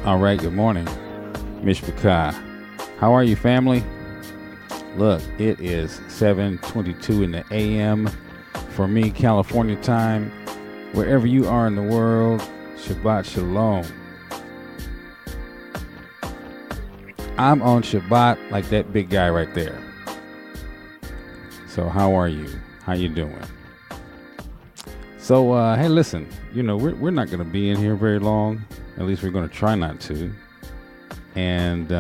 All right, good morning, Mishpachah. How are you, family? Look, it is 7:22 in the a.m. for me, California time. Wherever you are in the world, Shabbat Shalom. I'm on Shabbat like that big guy right there. So how are you? How you doing? So, hey, listen, we're not going to be in here very long. At least we're going to try not to. And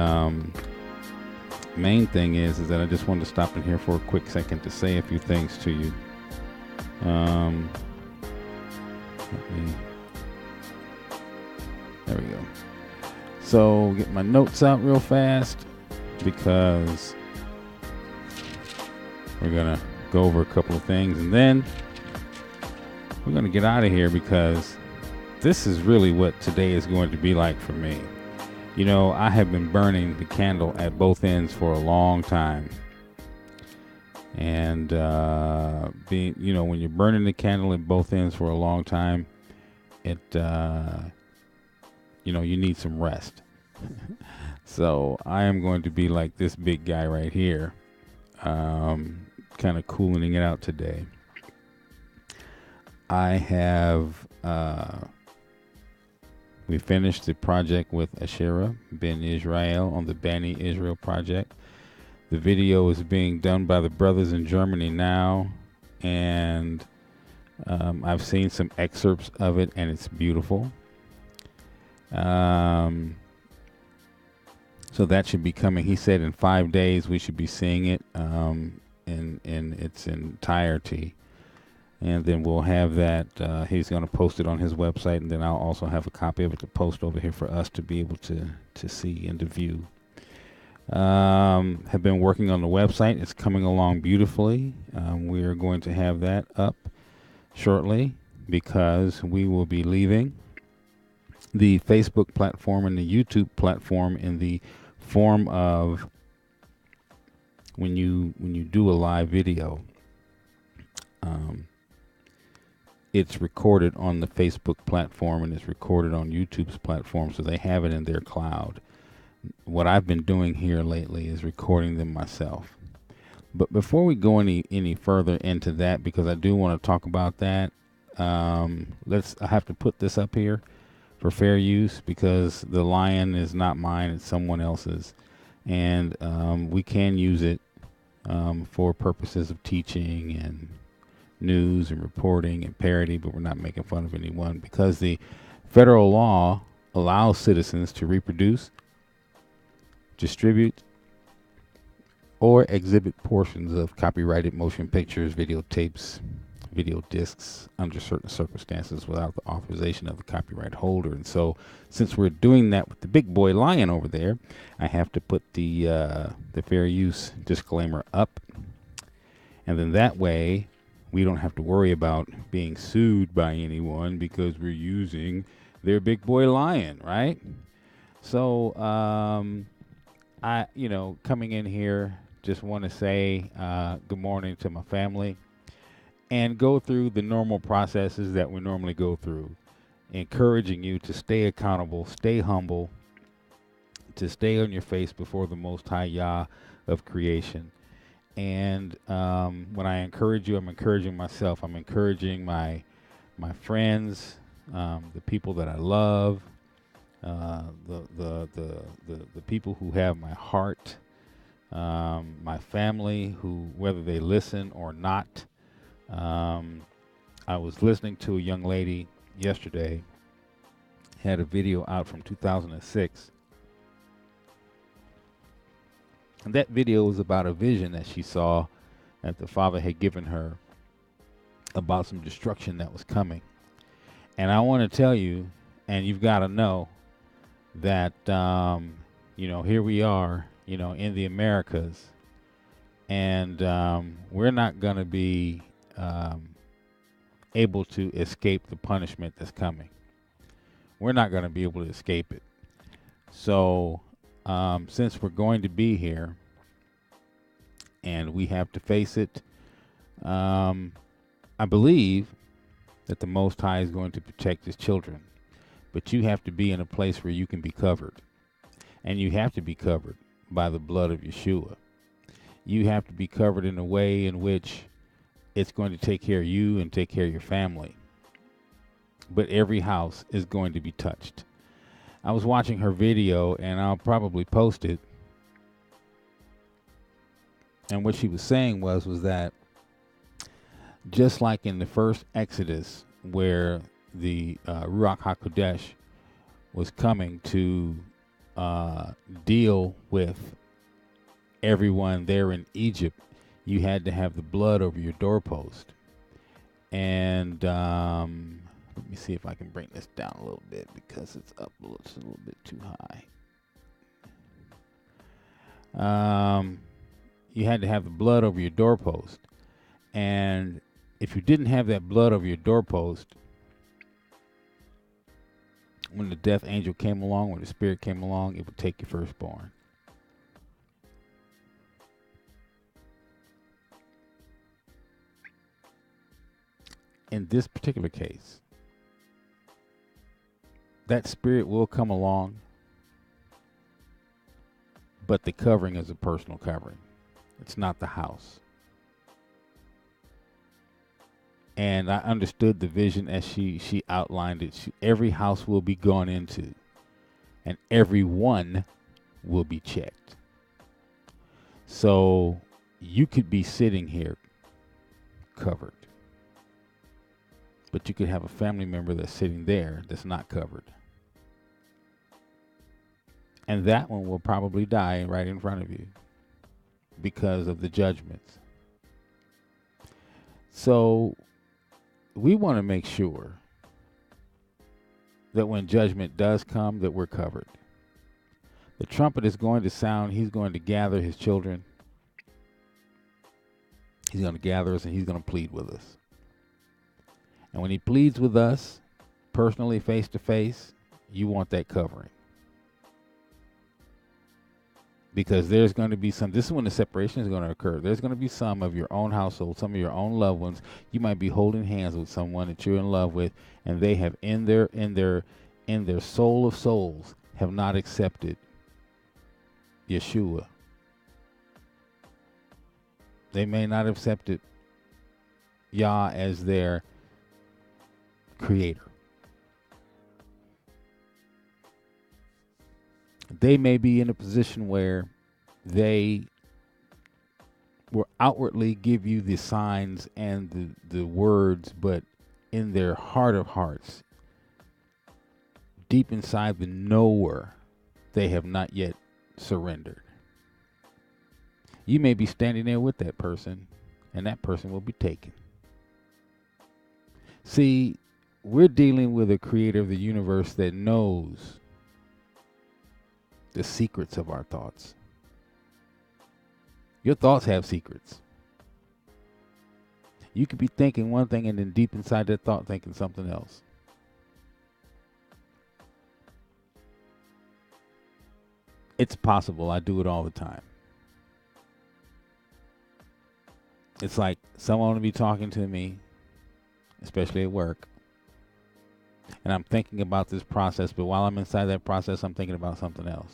main thing is that I just wanted to stop in here for a quick second to say a few things to you. There we go. So get my notes out real fast because we're going to go over a couple of things and then we're going to get out of here because this is really what today is going to be like for me. I have been burning the candle at both ends for a long time. And, when you're burning the candle at both ends for a long time, you need some rest. So I am going to be like this big guy right here, kind of cooling it out today. I have, we finished the project with H.I.L Ben Israel on the Bani Israel project. The video is being done by the brothers in Germany now, and I've seen some excerpts of it, and it's beautiful. So that should be coming. He said in 5 days we should be seeing it in its entirety. And then we'll have that. He's going to post it on his website, and then I'll also have a copy of it to post over here for us to be able to see and to view. Have been working on the website. It's coming along beautifully. We are going to have that up shortly because we will be leaving the Facebook platform and the YouTube platform in the form of when you do a live video. It's recorded on the Facebook platform and it's recorded on YouTube's platform, so they have it in their cloud. What I've been doing here lately is recording them myself. But before we go any further into that, because I do want to talk about that, I have to put this up here for fair use because the lion is not mine, it's someone else's. And we can use it for purposes of teaching and news and reporting and parody, but we're not making fun of anyone because the federal law allows citizens to reproduce, distribute, or exhibit portions of copyrighted motion pictures, videotapes, video discs under certain circumstances without the authorization of the copyright holder. And so since we're doing that with the big boy lion over there, I have to put the fair use disclaimer up. And then that way we don't have to worry about being sued by anyone because we're using their big boy lion, right? So, coming in here, just want to say good morning to my family and go through the normal processes that we normally go through, encouraging you to stay accountable, stay humble, to stay on your face before the Most High Yah of creation. And when I encourage you, I'm encouraging myself. I'm encouraging my friends, the people that I love, the people who have my heart, my family, who whether they listen or not. I was listening to a young lady yesterday. Had a video out from 2006. And that video was about a vision that she saw that the Father had given her about some destruction that was coming. And I want to tell you, and you've got to know that, here we are, in the Americas, and we're not going to be able to escape the punishment that's coming. We're not going to be able to escape it. So, since we're going to be here and we have to face it, I believe that the Most High is going to protect his children. But you have to be in a place where you can be covered. And you have to be covered by the blood of Yeshua. You have to be covered in a way in which it's going to take care of you and take care of your family. But every house is going to be touched. I was watching her video, and I'll probably post it. And what she was saying was that just like in the first Exodus, where the Ruach HaKodesh was coming to deal with everyone there in Egypt, you had to have the blood over your doorpost. And let me see if I can bring this down a little bit because it's up it's a little bit too high. You had to have the blood over your doorpost. And if you didn't have that blood over your doorpost, when the death angel came along, when the spirit came along, it would take your firstborn. In this particular case, that spirit will come along, but the covering is a personal covering. It's not the house. And I understood the vision as she outlined it. Every house will be gone into, and every one will be checked. So you could be sitting here covered, but you could have a family member that's sitting there that's not covered. And that one will probably die right in front of you because of the judgments. So we want to make sure that when judgment does come, that we're covered. The trumpet is going to sound. He's going to gather his children. He's going to gather us, and he's going to plead with us. And when he pleads with us, personally, face to face, you want that covering. Because there's going to be some, this is when the separation is going to occur. There's going to be some of your own household, some of your own loved ones. You might be holding hands with someone that you're in love with, and they have in their soul of souls have not accepted Yeshua. They may not have accepted Yah as their creator. They may be in a position where they will outwardly give you the signs and the words, but in their heart of hearts, deep inside the knower, they have not yet surrendered. You may be standing there with that person, and that person will be taken. See, we're dealing with a creator of the universe that knows the secrets of our thoughts. Your thoughts have secrets. You could be thinking one thing and then deep inside that thought thinking something else. It's possible. I do it all the time. It's like someone will be talking to me, especially at work, and I'm thinking about this process, but while I'm inside that process, I'm thinking about something else.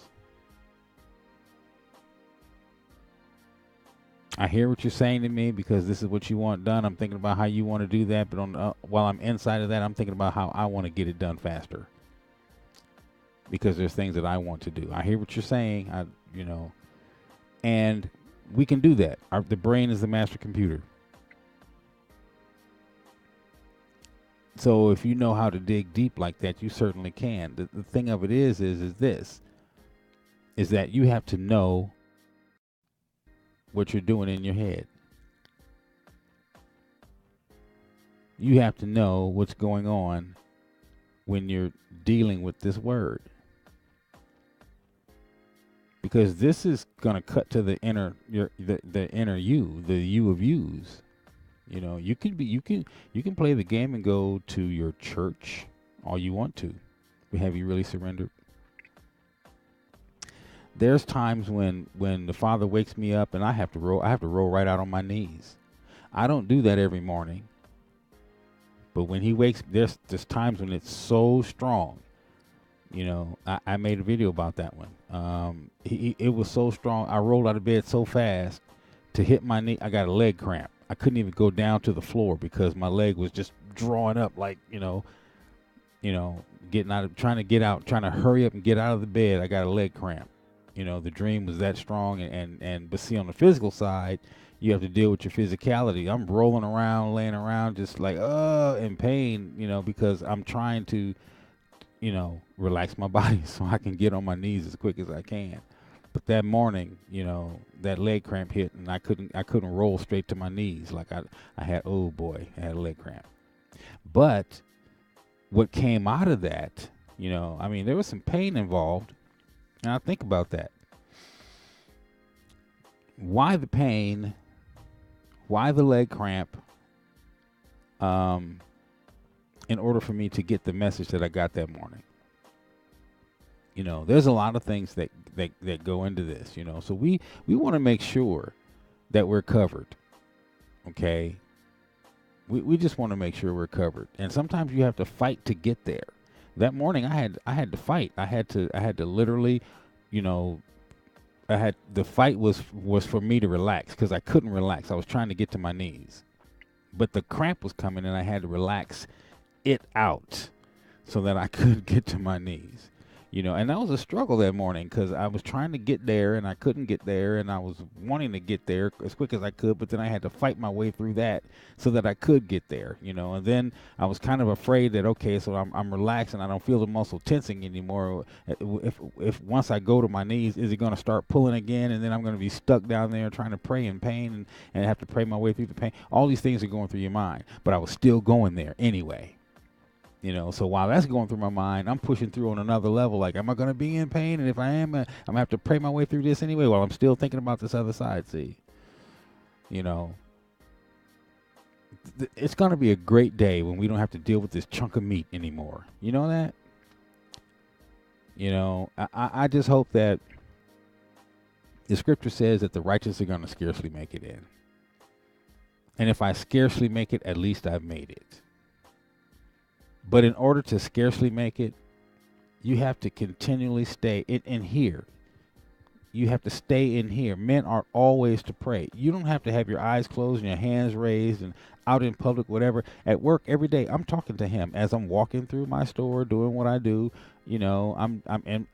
I hear what you're saying to me because this is what you want done. I'm thinking about how you want to do that, but while I'm inside of that, I'm thinking about how I want to get it done faster. Because there's things that I want to do. I hear what you're saying, and we can do that. The brain is the master computer. So if you know how to dig deep like that, you certainly can. The thing of it is that you have to know what you're doing in your head. You have to know what's going on when you're dealing with this word. Because this is going to cut to the inner the inner you, the you of yous. You can play the game and go to your church all you want to. But have you really surrendered? There's times when the Father wakes me up and I have to roll right out on my knees. I don't do that every morning. But when he wakes, there's times when it's so strong I made a video about that one. It was so strong. I rolled out of bed so fast to hit my knee. I got a leg cramp. I couldn't even go down to the floor because my leg was just drawing up like, getting out of, trying to get out, trying to hurry up and get out of the bed. I got a leg cramp. The dream was that strong. But see, on the physical side, you have to deal with your physicality. I'm rolling around, laying around, just like, in pain, because I'm trying to, relax my body so I can get on my knees as quick as I can. But that morning, that leg cramp hit, and I couldn't roll straight to my knees like I had. Oh boy, I had a leg cramp. But what came out of that, there was some pain involved, and I think about that. Why the pain? Why the leg cramp? In order for me to get the message that I got that morning. There's a lot of things that go into this, so we want to make sure that we're covered. Okay. We just want to make sure we're covered. And sometimes you have to fight to get there. That morning I had to fight. I had to literally, the fight was for me to relax because I couldn't relax. I was trying to get to my knees. But the cramp was coming and I had to relax it out so that I could get to my knees. And that was a struggle that morning because I was trying to get there and I couldn't get there, and I was wanting to get there as quick as I could, but then I had to fight my way through that so that I could get there, and then I was kind of afraid that, okay, so I'm relaxed and I don't feel the muscle tensing anymore. If once I go to my knees, is it going to start pulling again, and then I'm going to be stuck down there trying to pray in pain and have to pray my way through the pain. All these things are going through your mind, but I was still going there anyway. So while that's going through my mind, I'm pushing through on another level. Like, am I going to be in pain? And if I am, I'm going to have to pray my way through this anyway while I'm still thinking about this other side, see? It's going to be a great day when we don't have to deal with this chunk of meat anymore. You know that? I just hope that the scripture says that the righteous are going to scarcely make it in. And if I scarcely make it, at least I've made it. But in order to scarcely make it, you have to continually stay in here. You have to stay in here. Men are always to pray. You don't have to have your eyes closed and your hands raised and out in public, whatever. At work every day, I'm talking to him as I'm walking through my store, doing what I do. I'm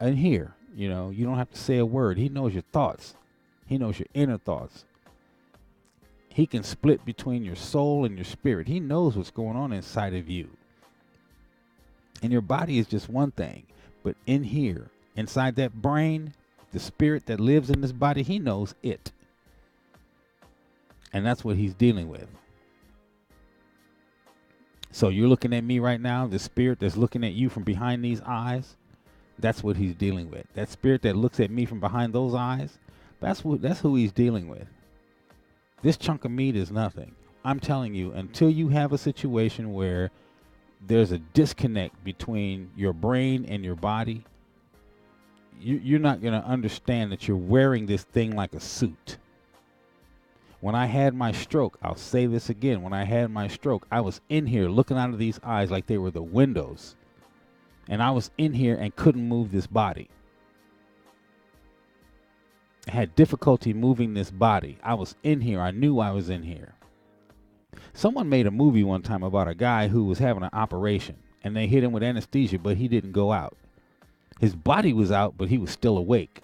in here. You don't have to say a word. He knows your thoughts. He knows your inner thoughts. He can split between your soul and your spirit. He knows what's going on inside of you. And your body is just one thing. But in here, inside that brain, the spirit that lives in this body, he knows it. And that's what he's dealing with. So you're looking at me right now, the spirit that's looking at you from behind these eyes, that's what he's dealing with. That spirit that looks at me from behind those eyes, that's who he's dealing with. This chunk of meat is nothing. I'm telling you, until you have a situation where there's a disconnect between your brain and your body, you're not going to understand that you're wearing this thing like a suit. When I had my stroke, I'll say this again. When I had my stroke, I was in here looking out of these eyes like they were the windows. And I was in here and couldn't move this body. I had difficulty moving this body. I was in here. I knew I was in here. Someone made a movie one time about a guy who was having an operation, and they hit him with anesthesia, but he didn't go out. His body was out, but he was still awake,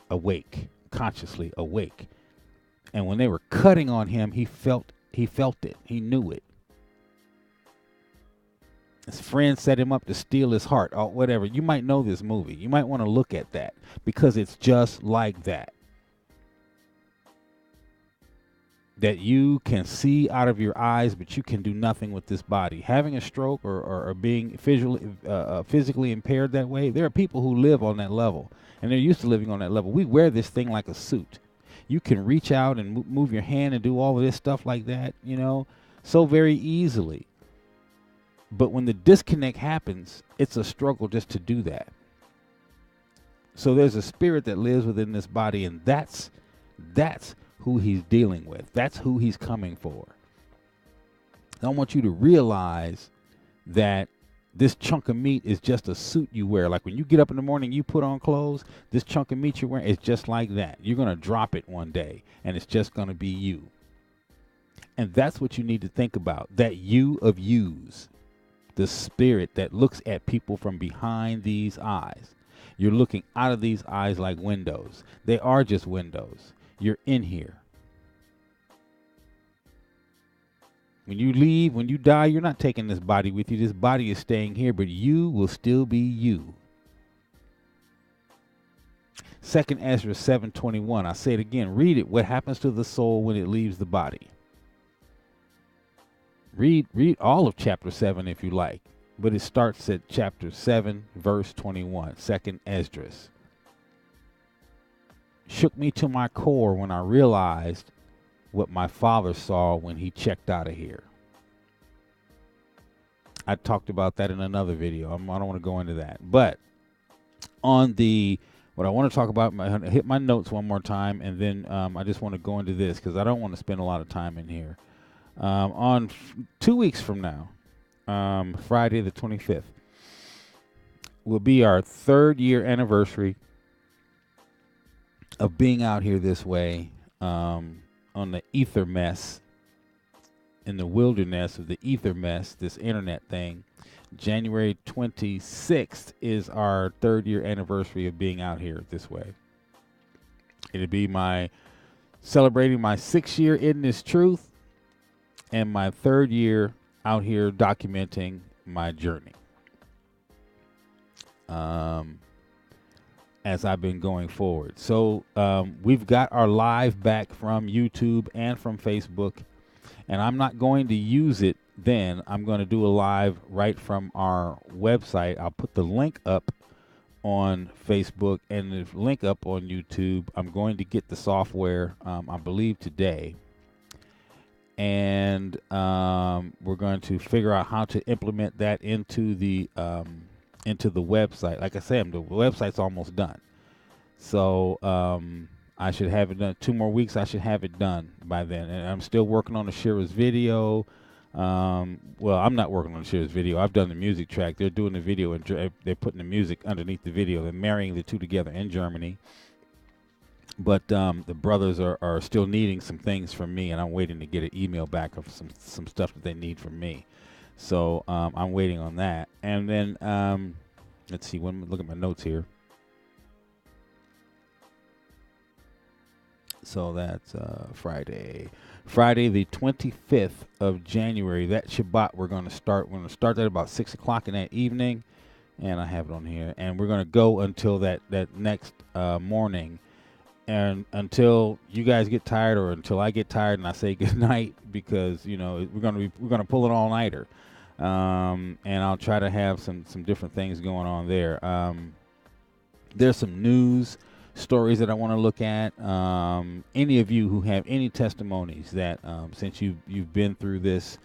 consciously awake. And when they were cutting on him, he felt it. He knew it. His friend set him up to steal his heart, or whatever. You might know this movie. You might want to look at that because it's just like that. That you can see out of your eyes, but you can do nothing with this body. Having a stroke or being physically impaired that way, there are people who live on that level, and they're used to living on that level. We wear this thing like a suit. You can reach out and move your hand and do all of this stuff like that, so very easily. But when the disconnect happens, it's a struggle just to do that. So there's a spirit that lives within this body, and that's who he's dealing with. That's who he's coming for. I want you to realize that This chunk of meat is just a suit you wear. Like when you get up in the morning, you put on clothes. This chunk of meat you're wearing is just like that. You're going to drop it one day, and it's just going to be you. And that's what you need to think about. That you of yous, the spirit that looks at people from behind these eyes. You're looking out of these eyes like windows. They are just windows. You're in here. When you leave, when you die, you're not taking this body with you. This body is staying here, but you will still be you. 2nd Ezra 7:21. I say it again. Read it. What happens to the soul when it leaves the body? Read all of chapter 7 if you like. But it starts at chapter 7, verse 21. 2nd Ezra. Shook me to my core when I realized what my father saw when he checked out of here. I talked about that in another video. I don't want to go into that. But on what I want to talk about, hit my notes one more time, and then I just want to go into this because I don't want to spend a lot of time in here. On 2 weeks from now, Friday the 25th, will be our 3rd year anniversary of being out here this way. On the ether mess, in the wilderness of the ether mess, this internet thing. January 26th is our 3rd year anniversary of being out here this way. It'll be celebrating my 6th year in this truth and my 3rd year out here documenting my journey. As I've been going forward. So we've got our live back from YouTube and from Facebook, and I'm not going to use it then. I'm going to do a live right from our website. I'll put the link up on Facebook and the link up on YouTube. I'm going to get the software, I believe today, and we're going to figure out how to implement that into the website. Like I said, the website's almost done. So I should have it done. 2 more weeks, I should have it done by then. And I'm still working on the Shira's video. Well, I'm not working on the Shira's video. I've done the music track. They're doing the video, and they're putting the music underneath the video. They're marrying the two together in Germany. But the brothers are still needing some things from me, and I'm waiting to get an email back of some stuff that they need from me. So I'm waiting on that. And then let's see. Look at my notes here. So that's Friday the 25th of January. That Shabbat we're going to start. We're going to start at about 6 o'clock in that evening, and I have it on here. And we're going to go until that next morning, and until you guys get tired, or until I get tired and I say good night, because we're going to pull an all nighter. And I'll try to have some different things going on there. There's some news stories that I want to look at. Any of you who have any testimonies that since you've been through this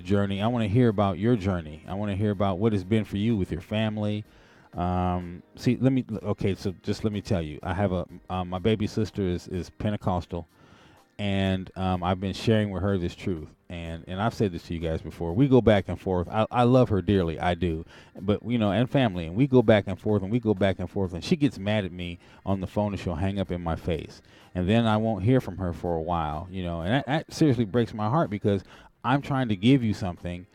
journey, I want to hear about your journey. I want to hear about what it's been for you with your family. So just let me tell you, I have my baby sister is Pentecostal, and I've been sharing with her this truth. And I've said this to you guys before. We go back and forth. I love her dearly. I do. But, and family. And we go back and forth, and we go back and forth. And she gets mad at me on the phone, and she'll hang up in my face. And then I won't hear from her for a while, And that seriously breaks my heart, because I'm trying to give you something,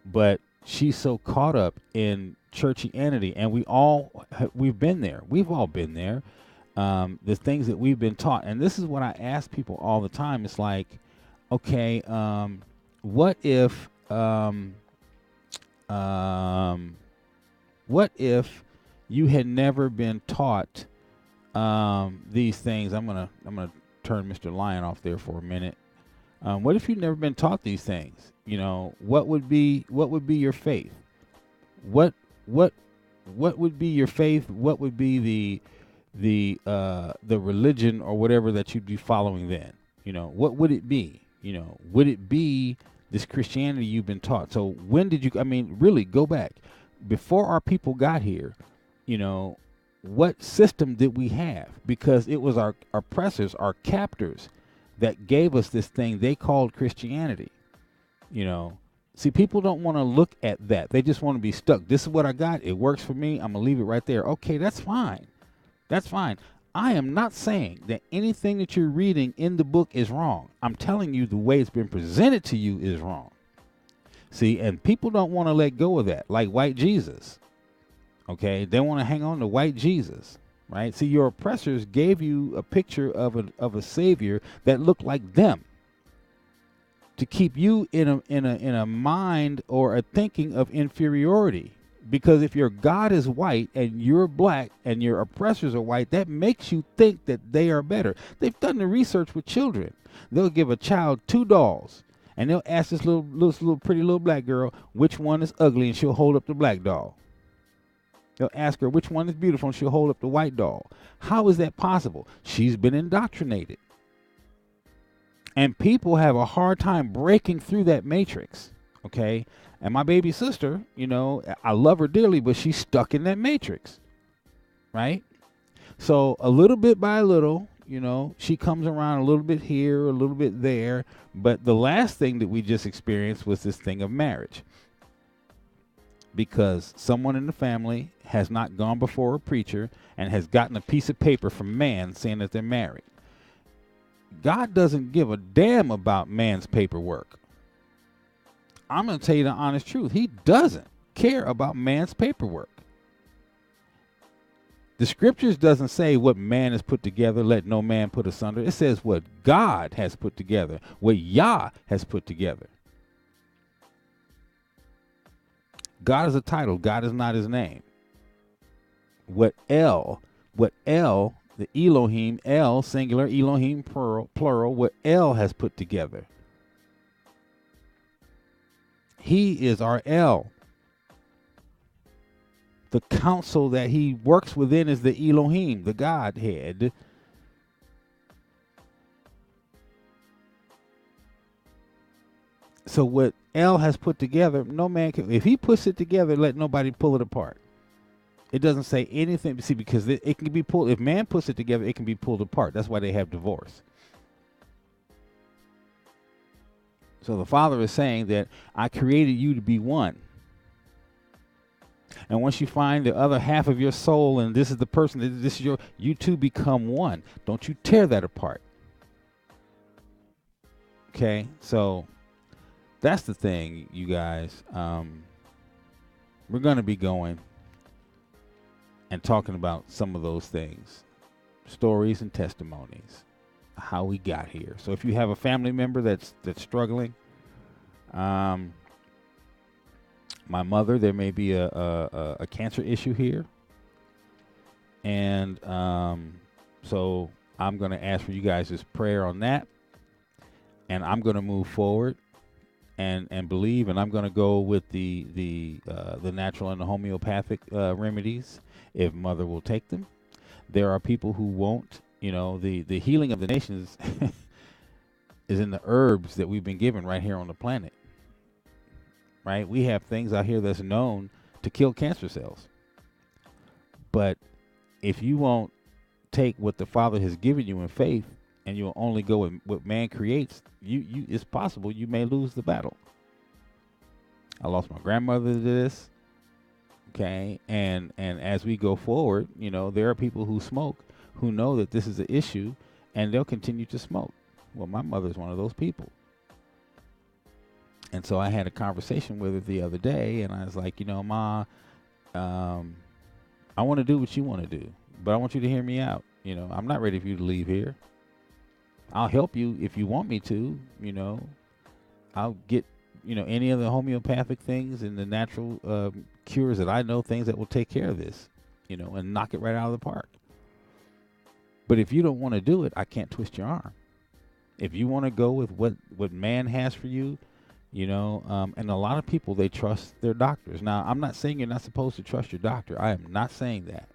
But she's so caught up in churchianity. And we've been there. We've all been there. The things that we've been taught. And this is what I ask people all the time. It's like, okay, what if you had never been taught these things? I'm gonna turn Mr. Lion off there for a minute. What if you'd never been taught these things? What would be your faith? What would be your faith? What would be the religion or whatever that you'd be following then? What would it be? Would it be this Christianity you've been taught? So when did you, really go back before our people got here? What system did we have? Because it was our oppressors, our captors, that gave us this thing they called Christianity. See, people don't want to look at that. They just want to be stuck. This is what I got. It works for me. I'm going to leave it right there. Okay, that's fine. That's fine. I am not saying that anything that you're reading in the book is wrong. I'm telling you the way it's been presented to you is wrong. See, and people don't want to let go of that, like white Jesus. Okay, they want to hang on to white Jesus, right? See, your oppressors gave you a picture of a savior that looked like them, to keep you in a mind or a thinking of inferiority. Because if your God is white and you're black and your oppressors are white, that makes you think that they are better. They've done the research with children. They'll give a child 2 dolls, and they'll ask this little pretty little black girl which one is ugly, and she'll hold up the black doll. They'll ask her which one is beautiful, and she'll hold up the white doll. How is that possible? She's been indoctrinated. And people have a hard time breaking through that matrix, okay? And my baby sister, you know, I love her dearly, but she's stuck in that matrix, right? So a little bit by little, you know, she comes around a little bit here, a little bit there. But the last thing that we just experienced was this thing of marriage. Because someone in the family has not gone before a preacher and has gotten a piece of paper from man saying that they're married. God doesn't give a damn about man's paperwork. I'm going to tell you the honest truth. He doesn't care about man's paperwork. The scriptures doesn't say what man has put together, let no man put asunder. It says what God has put together, what Yah has put together. God is a title. God is not his name. What El, the Elohim, El, singular, Elohim, plural, what El has put together. He is our El. The council that he works within is the Elohim, the Godhead. So what El has put together, no man can, if he puts it together, let nobody pull it apart. It doesn't say anything, see, because it can be pulled. If man puts it together, it can be pulled apart. That's why they have divorce. So the Father is saying that I created you to be one. And once you find the other half of your soul, and this is the person, this is you two become one. Don't you tear that apart. Okay, so that's the thing, you guys. We're going to be going and talking about some of those things, stories and testimonies, how we got here. So if you have a family member that's struggling, my mother, there may be a cancer issue here, and so I'm going to ask for you guys' prayer on that, and I'm going to move forward and believe, and I'm going to go with the natural and the homeopathic remedies if mother will take them. There are people who won't. You know, the healing of the nations is in the herbs that we've been given right here on the planet. Right? We have things out here that's known to kill cancer cells. But if you won't take what the Father has given you in faith, and you'll only go with what man creates, it's possible you may lose the battle. I lost my grandmother to this. Okay, and as we go forward, you know, there are people who smoke who know that this is an issue, and they'll continue to smoke. Well, my mother's one of those people. And so I had a conversation with her the other day, and I was like, you know, Ma, I want to do what you want to do, but I want you to hear me out. You know, I'm not ready for you to leave here. I'll help you if you want me to, you know. I'll get, you know, any of the homeopathic things and the natural cures that I know, things that will take care of this, you know, and knock it right out of the park. But if you don't want to do it, I can't twist your arm. If you want to go with what man has for you, you know, and a lot of people, they trust their doctors. Now, I'm not saying you're not supposed to trust your doctor. I am not saying that,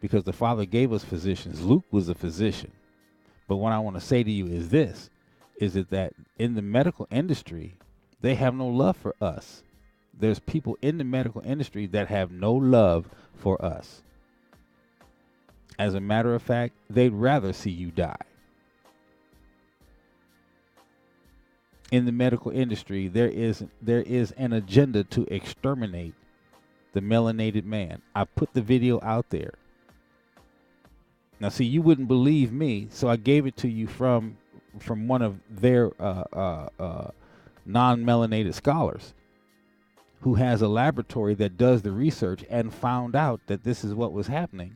because the Father gave us physicians. Luke was a physician. But what I want to say to you is this, is that in the medical industry, they have no love for us. There's people in the medical industry that have no love for us. As a matter of fact, they'd rather see you die. in the medical industry, there is an agenda to exterminate the melanated man. I put the video out there. Now, see, you wouldn't believe me, so I gave it to you from one of their non-melanated scholars who has a laboratory that does the research and found out that this is what was happening.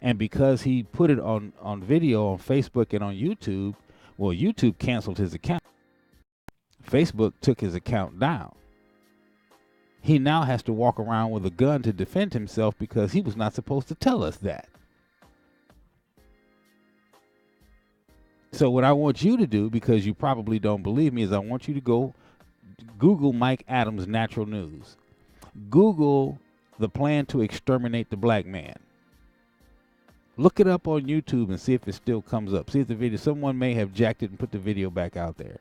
And because he put it on video on Facebook and on YouTube, well, YouTube canceled his account. Facebook took his account down. He now has to walk around with a gun to defend himself because he was not supposed to tell us that. So what I want you to do, because you probably don't believe me, is I want you to go Google Mike Adams Natural News. Google the plan to exterminate the black man. Look it up on YouTube and see if it still comes up. See if the video, someone may have jacked it and put the video back out there.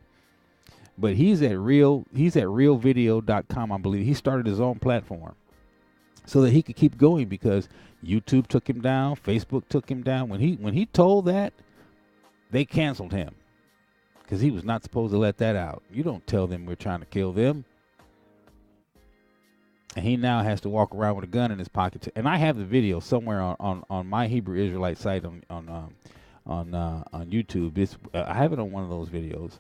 But he's at realvideo.com, I believe. He started his own platform so that he could keep going because YouTube took him down, Facebook took him down. When he told that, they canceled him because he was not supposed to let that out. You don't tell them we're trying to kill them. And he now has to walk around with a gun in his pocket. And I have the video somewhere on my Hebrew Israelite site on YouTube. I have it on one of those videos.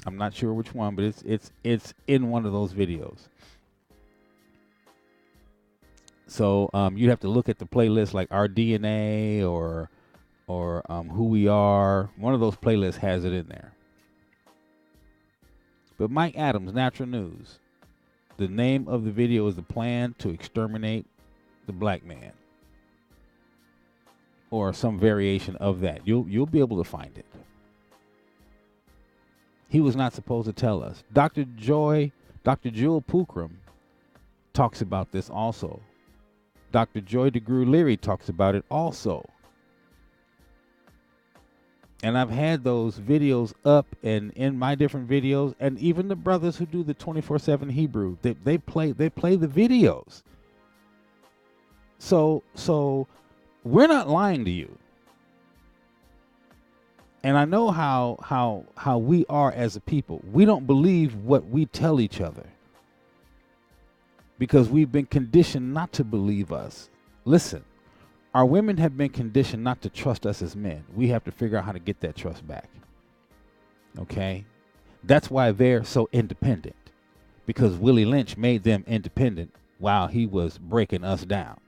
I'm not sure which one, but it's in one of those videos. So you'd have to look at the playlist like Our DNA or Who We Are. One of those playlists has it in there. But Mike Adams, Natural News. The name of the video is The Plan to Exterminate the Black Man. Or some variation of that. You'll be able to find it. He was not supposed to tell us. Dr. Jewel Pookrum talks about this also. Dr. Joy DeGruy Leary talks about it also. And I've had those videos up and in my different videos, and even the brothers who do the 24/7 Hebrew, they play the videos. So we're not lying to you. And I know how we are as a people. We don't believe what we tell each other because we've been conditioned not to believe us. Listen. Our women have been conditioned not to trust us as men. We have to figure out how to get that trust back. Okay? That's why they're so independent. Because Willie Lynch made them independent while he was breaking us down.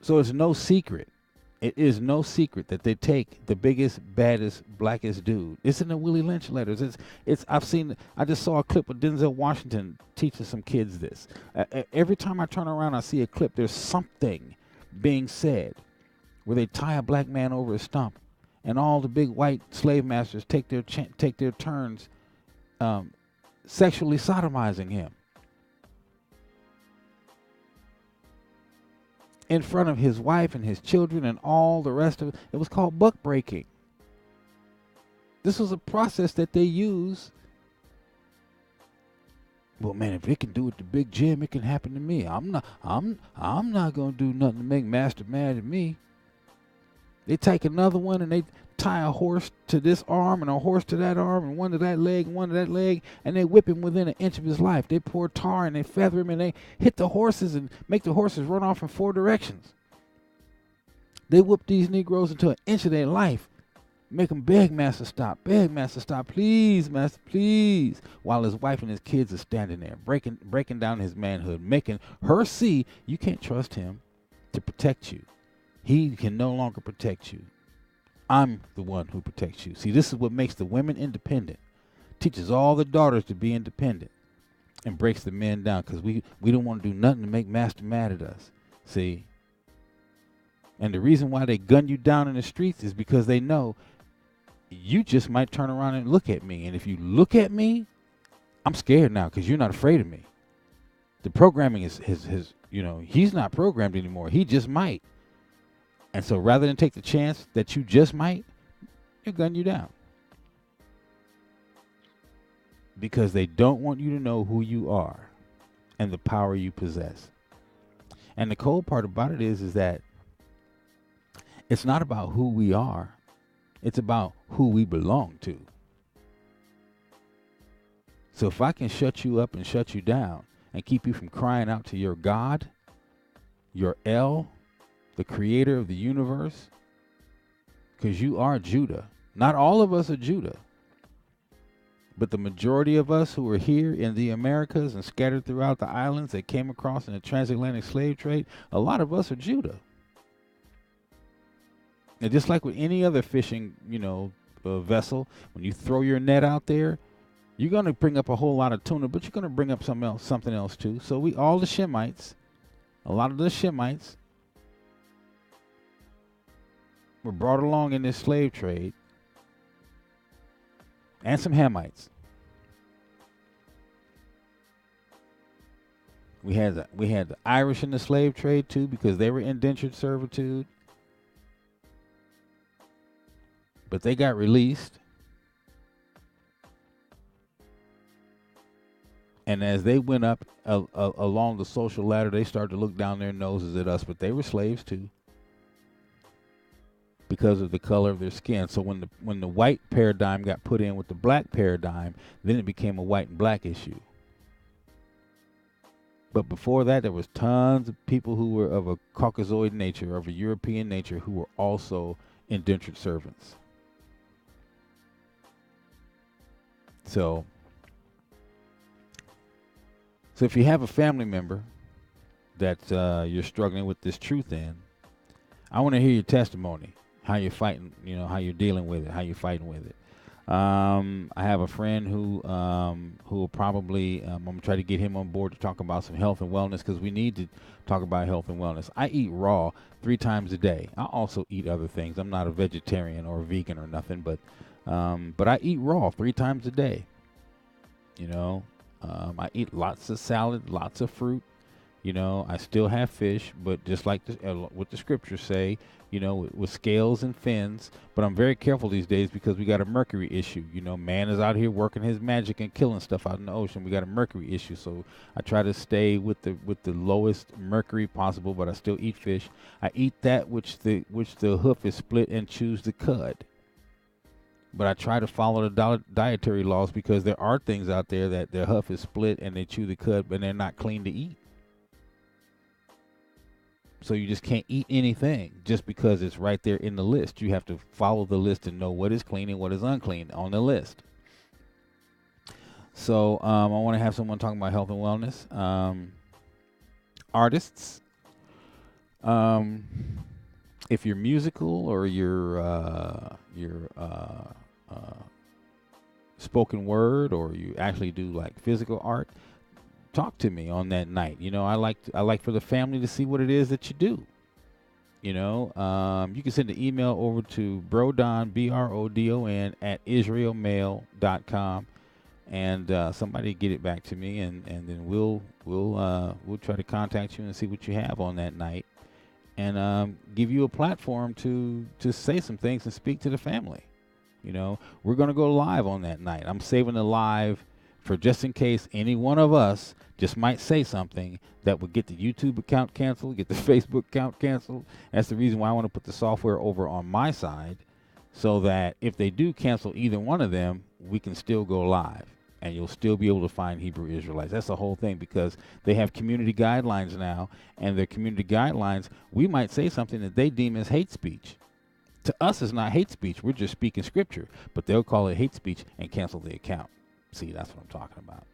So it's no secret. It is no secret that they take the biggest, baddest, blackest dude. It's in the Willie Lynch letters. I just saw a clip of Denzel Washington teaching some kids this. Every time I turn around, I see a clip. There's something being said where they tie a black man over a stump, and all the big white slave masters take their turns sexually sodomizing him in front of his wife and his children and all the rest of it. It was called buck breaking. This was a process that they use. Well, man, if it can do it to Big Jim, it can happen to me. I'm not gonna do nothing to make Master mad at me. They take another one and they tie a horse to this arm and a horse to that arm and one to that leg and one to that leg, and they whip him within an inch of his life. They pour tar and they feather him and they hit the horses and make the horses run off in 4 directions. They whoop these Negroes until an inch of their life. Make them beg Master stop, please, Master, please. While his wife and his kids are standing there, breaking down his manhood, making her see you can't trust him to protect you. He can no longer protect you. I'm the one who protects you. See, this is what makes the women independent. Teaches all the daughters to be independent and breaks the men down because we don't want to do nothing to make Master mad at us. See? And the reason why they gun you down in the streets is because they know you just might turn around and look at me. And if you look at me, I'm scared now because you're not afraid of me. The programming is he's not programmed anymore. He just might. And so rather than take the chance that you just might, they gun you down. Because they don't want you to know who you are and the power you possess. And the cold part about it is that it's not about who we are. It's about who we belong to. So if I can shut you up and shut you down and keep you from crying out to your God, your El, the creator of the universe, because you are Judah. Not all of us are Judah, but the majority of us who are here in the Americas and scattered throughout the islands that came across in the transatlantic slave trade, a lot of us are Judah. And just like with any other fishing, vessel, when you throw your net out there, you're going to bring up a whole lot of tuna, but you're going to bring up something else too. So all the Shemites, a lot of the Shemites were brought along in this slave trade, and some Hamites. We had the Irish in the slave trade too, because they were indentured servitude, but they got released. And as they went up along the social ladder, they started to look down their noses at us, but they were slaves too, because of the color of their skin. So when the white paradigm got put in with the black paradigm, then it became a white and black issue. But before that, there was tons of people who were of a Caucasoid nature, of a European nature, who were also indentured servants. So if you have a family member that you're struggling with this truth in, I want to hear your testimony, how you're fighting, how you're dealing with it, how you're fighting with it. I have a friend who will probably, I'm going to try to get him on board to talk about some health and wellness, because we need to talk about health and wellness. I eat raw 3 times a day. I also eat other things. I'm not a vegetarian or a vegan or nothing, but I eat raw 3 times a day. I eat lots of salad, lots of fruit. I still have fish, but just like what the scriptures say, with scales and fins. But I'm very careful these days because we got a mercury issue. Man is out here working his magic and killing stuff out in the ocean. We got a mercury issue, so I try to stay with the lowest mercury possible. But I still eat fish. I eat that which the hoof is split and chews the cud. But I try to follow the dietary laws, because there are things out there that their hoof is split and they chew the cud, but they're not clean to eat. So you just can't eat anything just because it's right there in the list. You have to follow the list and know what is clean and what is unclean on the list. So I want to have someone talking about health and wellness. Artists, if you're musical or you're spoken word, or you actually do like physical art, talk to me on that night. I like for the family to see what it is that you do. You can send an email over to brodon, BRODON, at israelmail.com, and somebody get it back to me, and then we'll try to contact you and see what you have on that night, and give you a platform to say some things and speak to the family. We're going to go live on that night. I'm saving the live for just in case any one of us just might say something that would get the YouTube account canceled, get the Facebook account canceled. That's the reason why I want to put the software over on my side, so that if they do cancel either one of them, we can still go live, and you'll still be able to find Hebrew Israelites. That's the whole thing, because they have community guidelines now, and their community guidelines, we might say something that they deem as hate speech. To us, it's not hate speech. We're just speaking scripture, but they'll call it hate speech and cancel the account. See, that's what I'm talking about.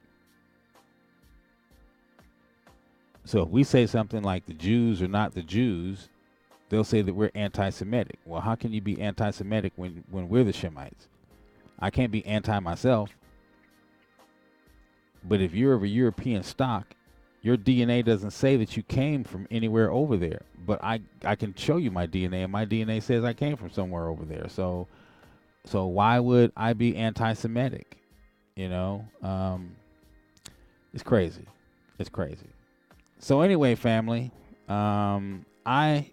So if we say something like the Jews are not the Jews, they'll say that we're anti-Semitic. Well, how can you be anti-Semitic when we're the Shemites? I can't be anti myself. But if you're of a European stock, your DNA doesn't say that you came from anywhere over there. But I can show you my DNA, and my DNA says I came from somewhere over there. So why would I be anti-Semitic? It's crazy. It's crazy. So anyway, family, I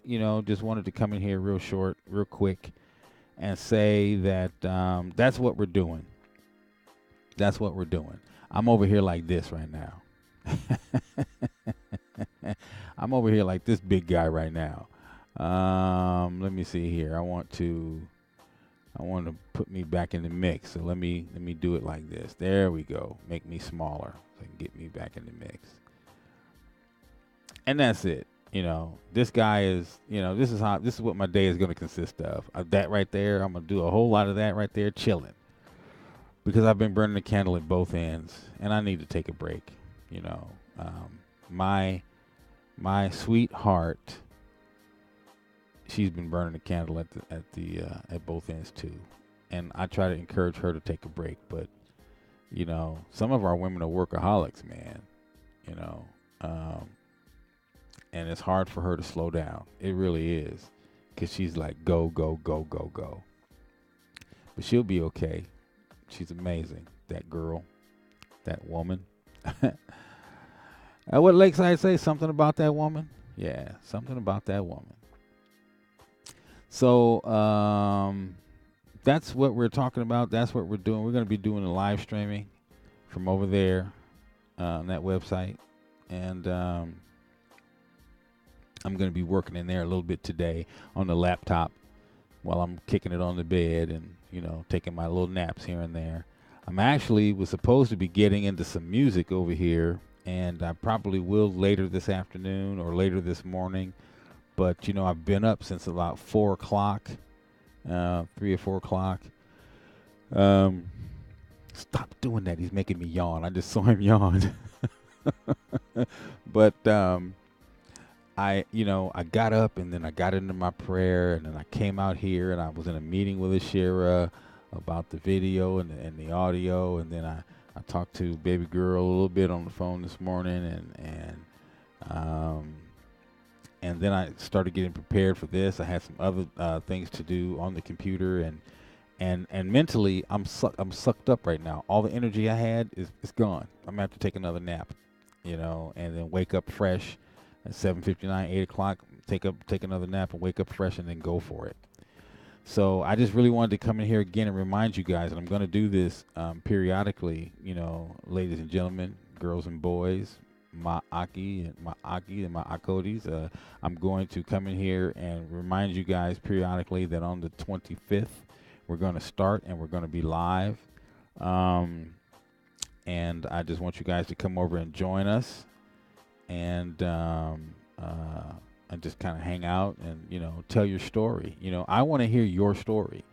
just wanted to come in here real short, real quick, and say that that's what we're doing. That's what we're doing. I'm over here like this right now. I'm over here like this big guy right now. Let me see here. I want to I want to put me back in the mix. So let me do it like this. There we go. Make me smaller so it can get me back in the mix. And that's it. This guy is, this is what my day is going to consist of. That right there, I'm going to do a whole lot of that right there, chilling. Because I've been burning the candle at both ends, and I need to take a break. My sweetheart, she's been burning the candle at both ends too, and I try to encourage her to take a break. But some of our women are workaholics, man. You know, and it's hard for her to slow down. It really is, because she's like go go go go go. But she'll be okay. She's amazing. That girl, that woman. What Lakeside say? Something about that woman? Yeah, something about that woman. So that's what we're talking about. That's what we're doing. We're going to be doing the live streaming from over there on that website. And I'm going to be working in there a little bit today on the laptop while I'm kicking it on the bed and, taking my little naps here and there. I'm actually was supposed to be getting into some music over here, and I probably will later this afternoon or later this morning. But, I've been up since about 4 o'clock, 3 or 4 o'clock. Stop doing that. He's making me yawn. I just saw him yawn. But I got up, and then I got into my prayer, and then I came out here, and I was in a meeting with Ashira about the video and the audio, and then I talked to baby girl a little bit on the phone this morning, and then I started getting prepared for this. I had some other things to do on the computer, and mentally I'm sucked up right now. All the energy I had is gone. I'm gonna have to take another nap, and then wake up fresh at 7:59, 8 o'clock. Take another nap and wake up fresh, and then go for it. So I just really wanted to come in here again and remind you guys, and I'm going to do this periodically, ladies and gentlemen, girls and boys, my Aki and my Akodis. I'm going to come in here and remind you guys periodically that on the 25th, we're going to start and we're going to be live. And I just want you guys to come over and join us and just kind of hang out and, tell your story. I want to hear your story.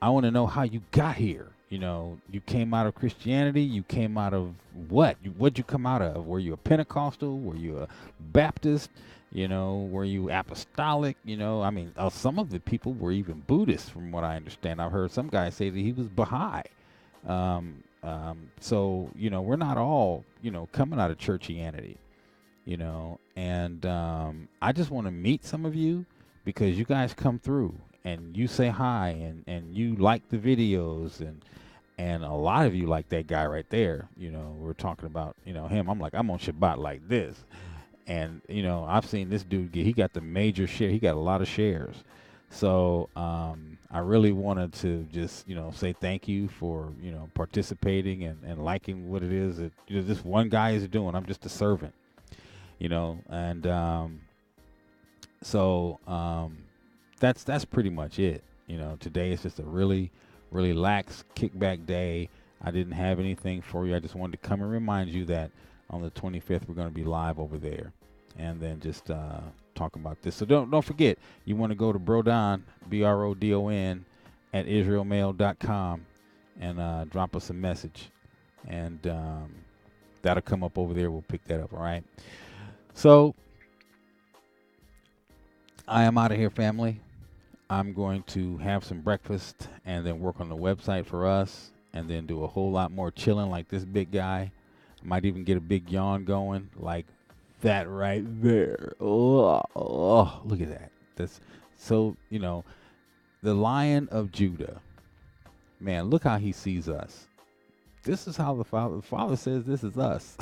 I want to know how you got here. You came out of Christianity. You came out of what? What'd you come out of? Were you a Pentecostal? Were you a Baptist? Were you apostolic? Some of the people were even Buddhists, from what I understand. I've heard some guy say that he was Baha'i. So, we're not all, coming out of churchianity. And I just want to meet some of you, because you guys come through and you say hi and you like the videos, and a lot of you like that guy right there. We're talking about, him. I'm like, I'm on Shabbat like this. And, I've seen this dude he got the major share. He got a lot of shares. So I really wanted to just, say thank you for, participating and liking what it is that this one guy is doing. I'm just a servant. And so that's pretty much it. Today is just a really relaxed kickback day. I didn't have anything for you. I just wanted to come and remind you that on the 25th we're going to be live over there, and then just talk about this. So don't forget, you want to go to Brodon, BRODON at israelmail.com and drop us a message, and that'll come up over there. We'll pick that up. All right. So I am out of here, family. I'm going to have some breakfast and then work on the website for us, and then do a whole lot more chilling like this big guy. I might even get a big yawn going like that right there. Oh, look at that. That's so, the Lion of Judah. Man, look how he sees us. This is how the Father says this is us.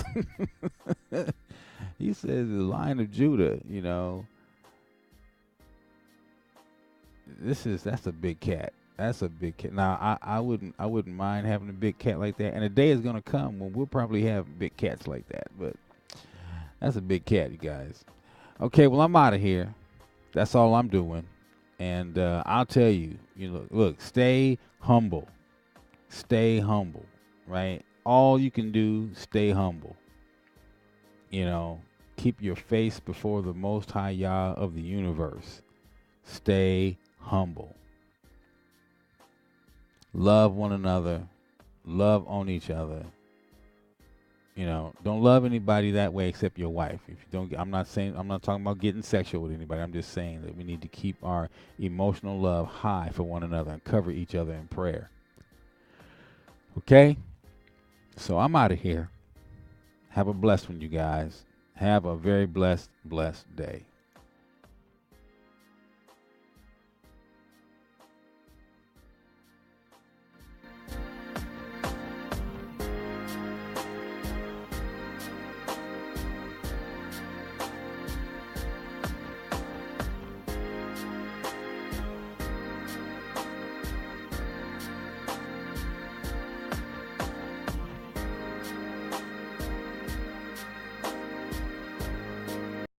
He says the Lion of Judah, that's a big cat. That's a big cat. Now I wouldn't mind having a big cat like that. And a day is gonna come when we'll probably have big cats like that. But that's a big cat, you guys. Okay, well, I'm out of here. That's all I'm doing. And I'll tell you, look, stay humble. Stay humble, right? All you can do, stay humble. You know, keep your face before the Most High Yah of the universe. Stay humble. Love one another. Love on each other. Don't love anybody that way except your wife. If you don't, I'm not talking about getting sexual with anybody. I'm just saying that we need to keep our emotional love high for one another and cover each other in prayer. Okay? So I'm out of here. Have a blessed one, you guys. Have a very blessed day.